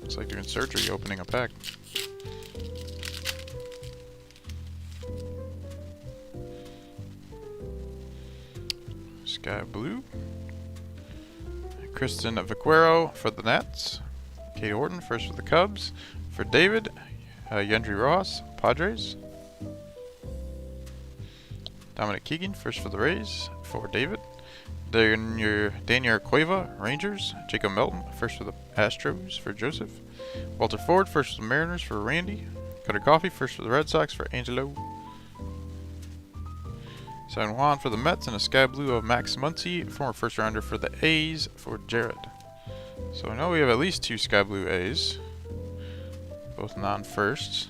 It's like doing surgery opening a pack. Sky Blue. Kristen Vaquero for the Nats. Katie Horton, first for the Cubs. For David, Yandri Ross, Padres. Dominic Keegan, first for the Rays. For David. Daniel Cueva, Rangers. Jacob Melton, first for the Astros. For Joseph. Walter Ford, first for the Mariners. For Randy. Cutter Coffee, first for the Red Sox. For Angelo. San Juan for the Mets, and a sky blue of Max Muncy, former first rounder for the A's for Jared. So I know we have at least 2 sky blue A's, both non-firsts.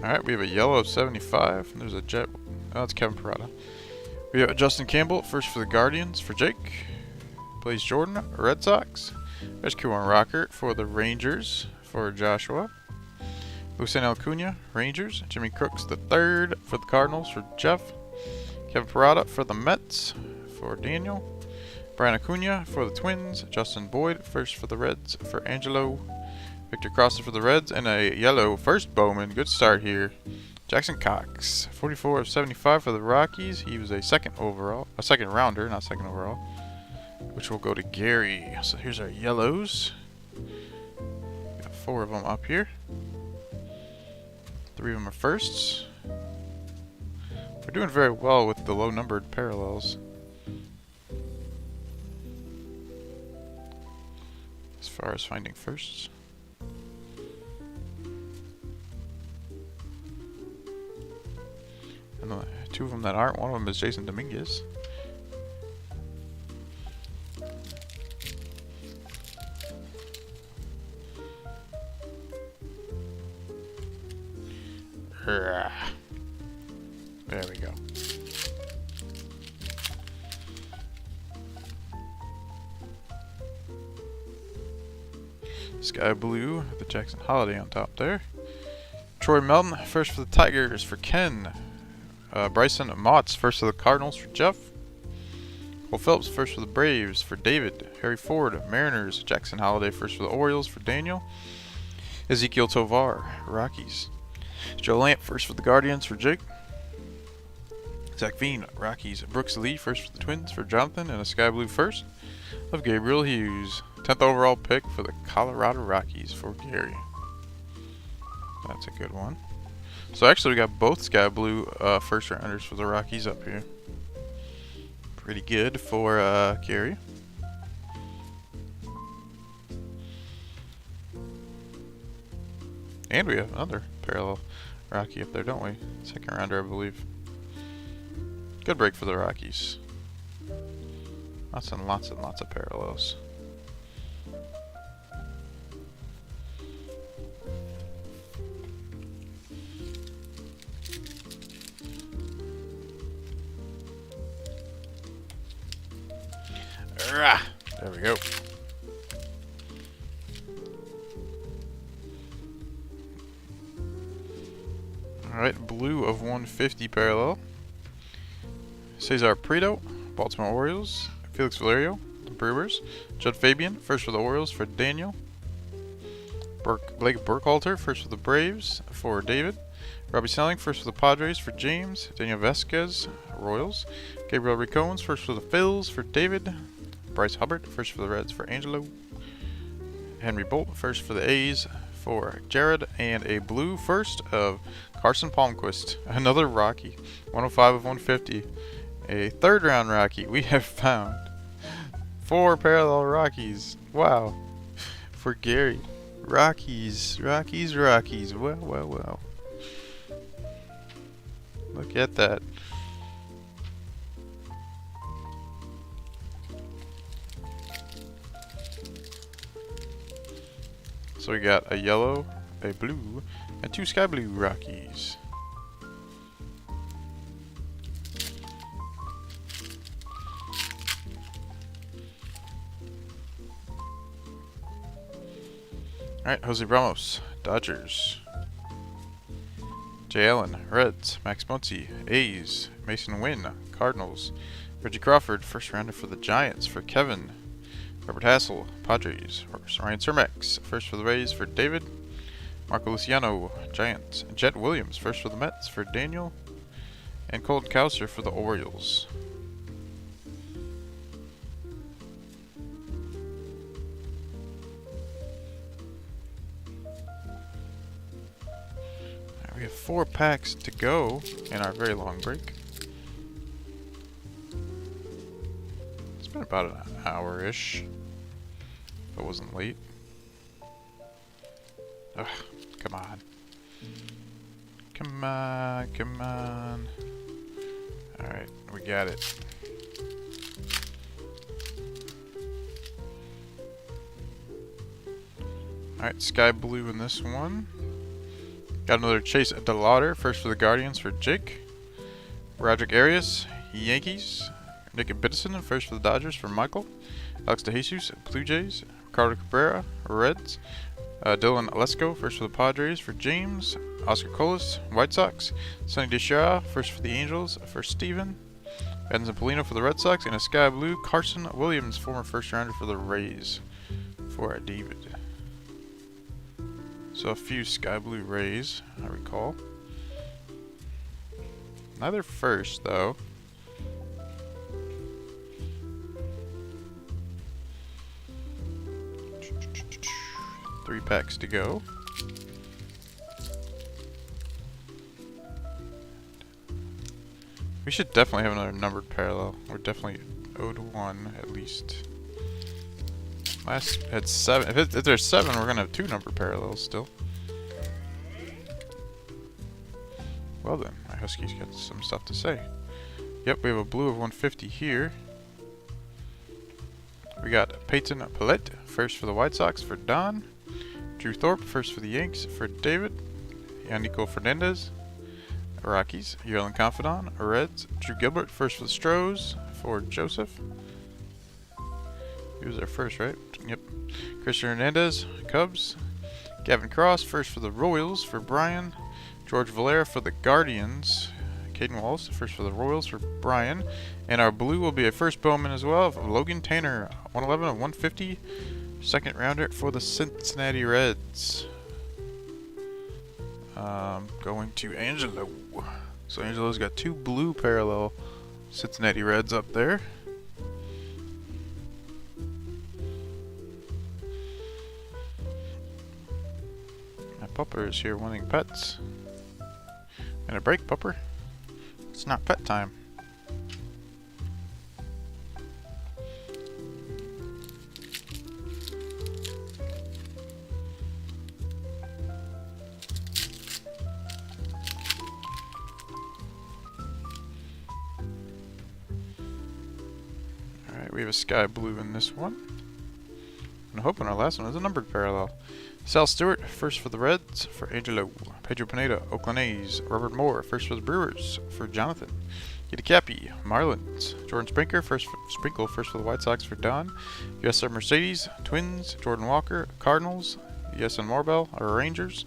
Alright, we have a yellow of 75. And there's a jet. Oh, that's Kevin Parada. We have Justin Campbell, first for the Guardians, for Jake. Blaze Jordan, Red Sox. There's Q1 Rocker for the Rangers, for Joshua. Lucien Acuna, Rangers. Jimmy Crooks, the third, for the Cardinals, for Jeff. Kevin Parada for the Mets, for Daniel. Brian Acuna for the Twins. Justin Boyd, first for the Reds, for Angelo. Victor Crossan for the Reds, and a yellow first Bowman. Good start here. Jackson Cox, 44 of 75 for the Rockies. He was a second rounder, not second overall, which will go to Gary. So here's our yellows. Got 4 of them up here. 3 of them are firsts. We're doing very well with the low numbered parallels. As far as finding firsts. And the 2 of them that aren't, one of them is Jason Dominguez. There we go. Sky Blue, the Jackson Holiday on top there. Troy Melton, first for the Tigers, for Ken. Bryson Motts, first for the Cardinals, for Jeff. Cole Phelps, first for the Braves, for David. Harry Ford, Mariners. Jackson Holiday, first for the Orioles, for Daniel. Ezekiel Tovar, Rockies. Joe Lamp, first for the Guardians, for Jake. Zach Veen, Rockies. Brooks Lee, first for the Twins, for Jonathan, and a sky blue first of Gabriel Hughes. 10th overall pick for the Colorado Rockies, for Gary. That's a good one. So actually we got both sky blue first rounders for the Rockies up here. Pretty good for Gary. And we have another parallel Rocky up there, don't we? Second rounder, I believe. Good break for the Rockies. Lots and lots and lots of parallels. There we go. Alright, blue of 150 parallel. Cesar Prieto, Baltimore Orioles. Felix Valerio, the Brewers. Judd Fabian, first for the Orioles, for Daniel. Blake Burkhalter, first for the Braves for David. Robbie Selling, first for the Padres for James. Daniel Vasquez, Royals. Gabriel Ricones, first for the Phils for David. Bryce Hubbard, first for the Reds for Angelo. Henry Bolt, first for the A's for Jared. And a blue first of Carson Palmquist. Another Rocky. 105 of 150. A third round Rocky. We have found 4 parallel Rockies. Wow. For Gary. Rockies. Well. Look at that. So we got a yellow, a blue, and 2 sky blue Rockies. Alright, Jose Ramos, Dodgers. Jay Allen, Reds. Max Muncy, A's. Mason Wynn, Cardinals. Reggie Crawford, first rounder for the Giants for Kevin. Robert Hassel, Padres. Ryan Cermex, first for the Rays for David. Marco Luciano, Giants. Jet Williams, first for the Mets for Daniel. And Colton Cowser for the Orioles. We have 4 packs to go in our very long break. It's been about an hour-ish, if it wasn't late. Ugh, come on. Come on. Alright, we got it. Alright, sky blue in this one. Got another Chase DeLauder, first for the Guardians for Jake. Roderick Arias, Yankees. Nick Bittison, first for the Dodgers for Michael. Alex DeJesus, Blue Jays. Ricardo Cabrera, Reds. Dylan Lesko, first for the Padres for James. Oscar Colas, White Sox. Sonny DeShara, first for the Angels for Steven. Edinson Polino for the Red Sox. And a sky blue Carson Williams, former first rounder for the Rays for David. So a few sky blue Rays, I recall. Neither first, though. Three packs to go. We should definitely have another numbered parallel. We're definitely owed 1 at least. Last had 7. If there's 7, we're gonna have 2 number parallels still. Well then, my Husky's got some stuff to say. Yep, we have a blue of 150 here. We got Peyton Pillette, first for the White Sox for Don. Drew Thorpe, first for the Yanks for David. Yannico Fernandez, Rockies. Yerlin Confidant, Reds. Drew Gilbert, first for the Stros for Joseph. He was our first, right? Yep. Christian Hernandez, Cubs. Gavin Cross, first for the Royals for Brian. George Valera for the Guardians. Caden Wallace, first for the Royals for Brian. And our blue will be a first Bowman as well of Logan Tanner, 111 of 150. Second rounder for the Cincinnati Reds. Going to Angelo. So Angelo's got 2 blue parallel Cincinnati Reds up there. Pupper is here wanting pets. And a break, Pupper. It's not pet time. Alright, we have a sky blue in this one. I'm hoping our last one is a numbered parallel. Sal Stewart, first for the Reds for Angelo. Pedro Pineda, Oakland A's. Robert Moore, first for the Brewers for Jonathan. Gita Cappy, Marlins. Jordan Sprinkle, first for the White Sox for Don. USR Mercedes, Twins. Jordan Walker, Cardinals. USN Marbell, Rangers.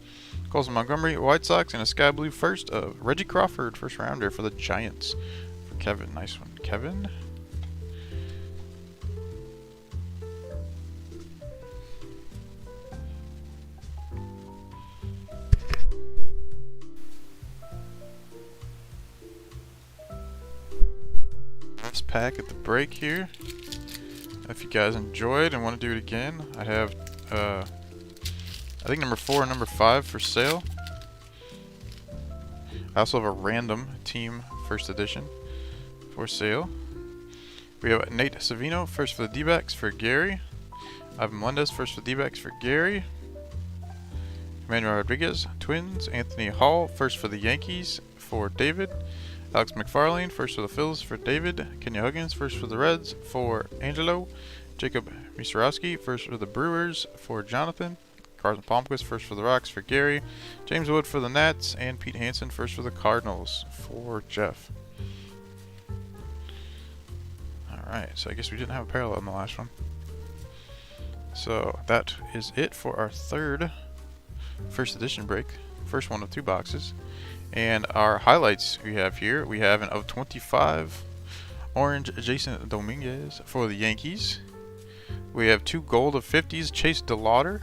Colson Montgomery, White Sox, and a sky blue first of Reggie Crawford, first rounder for the Giants for Kevin. Nice one, Kevin. pack at the break here. If you guys enjoyed and want to do it again, I have I think number 4 and number 5 for sale. I also have a random team first edition for sale. We have Nate Savino, first for the D-backs for Gary. Ivan Melendez, first for the D-backs for Gary. Emmanuel Rodriguez, Twins. Anthony Hall, first for the Yankees for David. Alex McFarlane, first for the Phils for David. Kenya Huggins, first for the Reds for Angelo. Jacob Misarowski, first for the Brewers for Jonathan. Carson Palmquist, first for the Rocks for Gary. James Wood for the Nats. And Pete Hansen, first for the Cardinals for Jeff. Alright, so I guess we didn't have a parallel in the last one. So that is it for our third first edition break. First one of 2 boxes. And our highlights we have here, we have an of 25 orange Jason Dominguez for the Yankees. We have 2 gold of 50s Chase DeLauder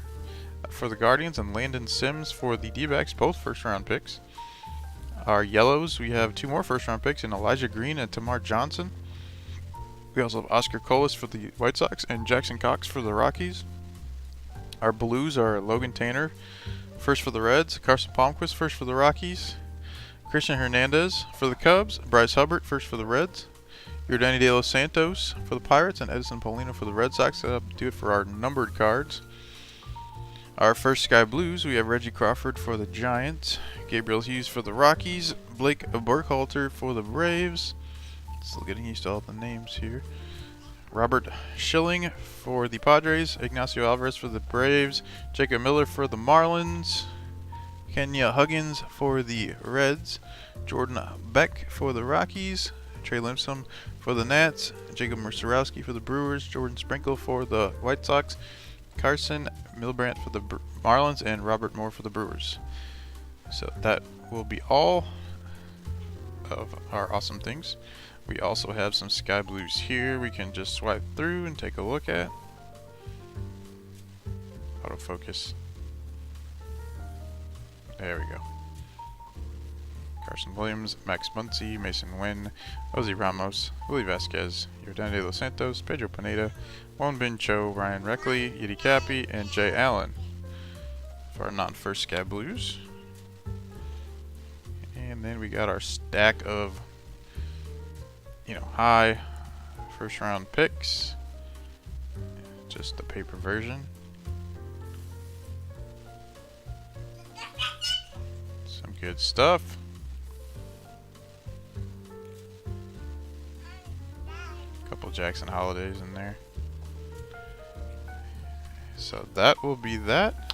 for the Guardians and Landon Sims for the D-backs, both first round picks. Our yellows, we have 2 more first round picks in Elijah Green and Tamar Johnson. We also have Oscar Colas for the White Sox and Jackson Cox for the Rockies. Our blues are Logan Tanner, first for the Reds. Carson Palmquist, first for the Rockies. Christian Hernandez for the Cubs. Bryce Hubbard, first for the Reds. Yordan De Los Santos for the Pirates. And Edison Paulino for the Red Sox. That'll do it for our numbered cards. Our first Sky Blues, we have Reggie Crawford for the Giants. Gabriel Hughes for the Rockies. Blake Burkhalter for the Braves. Still getting used to all the names here. Robert Schilling for the Padres. Ignacio Alvarez for the Braves. Jacob Miller for the Marlins. Kenya Huggins for the Reds. Jordan Beck for the Rockies. Trey Limson for the Nats. Jacob Mussorowski for the Brewers. Jordan Sprinkle for the White Sox. Carson Milbrandt for the Marlins. And Robert Moore for the Brewers. So that will be all of our awesome things. We also have some Sky Blues here we can just swipe through and take a look at. Autofocus. There we go. Carson Williams, Max Muncy, Mason Nguyen, Ozzy Ramos, Willie Vasquez, Yordan De Los Santos, Pedro Pineda, Won Bin Cho, Ryan Reckley, Yidi Cappy, and Jay Allen for our non-first Sky Blues. And then we got our stack of high first round picks. Just the paper version. Some good stuff. Couple Jackson Holidays in there. So that will be that.